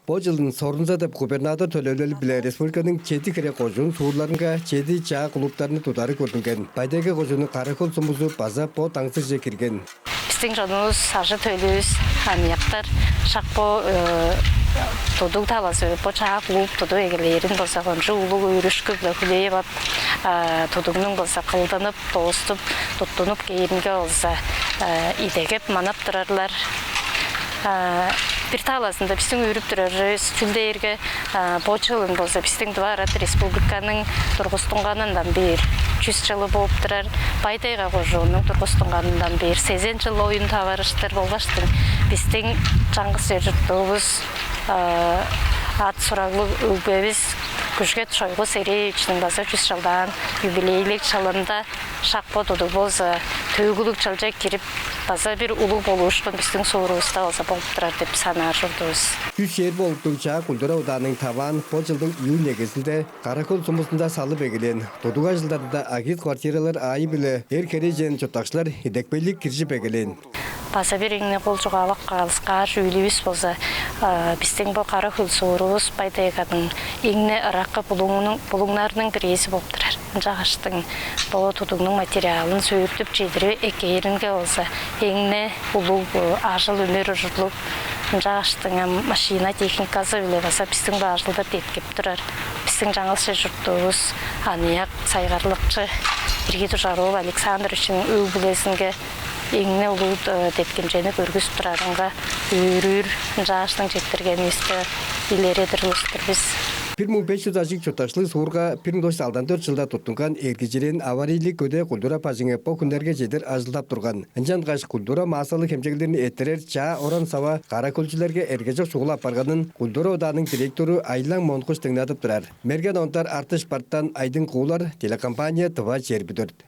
Бұл жылдың сорынса деп губернатор төлөөлөл біле республиканың чети кіре қожуын суырларынға чети чаа клубтарыны тутары көрдінген. Байдегі қожуының қарақол сумузу база по таңсыз же кірген. Біздің жануыз сажы төліз, амияқтар, шақпо тудуг таласы, по чаа клуб туду егелерін болса қонжы улу үйрішкі бүлі бат тудугның болса қылданып, тоғыстып, тұттынып кейінге болса идегеп манап тұрарлар. Bir talasında bizim ürüp durarız, Küldeyrge boçılın bolsa bizim Dvarat Respublikanın Turgustunganından bir 100 yılı bolup durar, Baydayga Qojuğunun Turgustunganından bir 80 yılı oyun tavarıştır bolgaçtın. Bizim Çangız Erjurtluğumuz at soraqlı ülbemiz Күшгет шойғы серей үшін баса 100 жылдан юбилейлік çalında шақпо туду болса төгілік çalжа кіріп баса бір ұлы болу үшін біздің соғырымызда болса болып тұрар деп сана жүрдіңіз. Күш жер болуптың чаа культура ауданының таван бұл жылдың июль негізінде Қаракөл сумусында салып егілен. Тудуға жылдарында агит квартиралар айы білі еркері жен чоттақшылар едекпейлік кіржіп егілен. Баса бір еңіне қол жұғалық қалысқа жүйіліуіз болса, біздің бұл Қаракөл соғырымыз Байдайганың еңіне ыраққа бұлыңларының бір есі болып тұрар. Жағаштың бұл тұдыңның материалын сөйіптіп жедірі әкейірінге болса, еңіне ұлу ажыл өмір ұжырлық. Жағаштың машина техникасы біле баса біздің бұл ажылда деткеп тұрар. Біздің жаңылшы жұрттығыз анияқ сайғарлықчы Ергет Жаров Александр үшін өй білесінге еңіне ұлу деткенжені көргіз тұрарынға үйір жағаштың жеттірген ескі илередірлістір біз. 1500 ажик чоташлы суырға 1964 жылда тұттынған ергежерен аварийлік көде культура пажыңы по күндерге жедір ажылдап тұрған. Інжан қаш культура масалы кемчегілерін еттерер чаа оран сава қара көлчілерге ергежек суғылап барғанын культура оданың директору Айлаң Монқыш тыңдатып тұрар. Мерген онтар артыш парттан айдың қуылар телекомпания тұва жер бүдірді.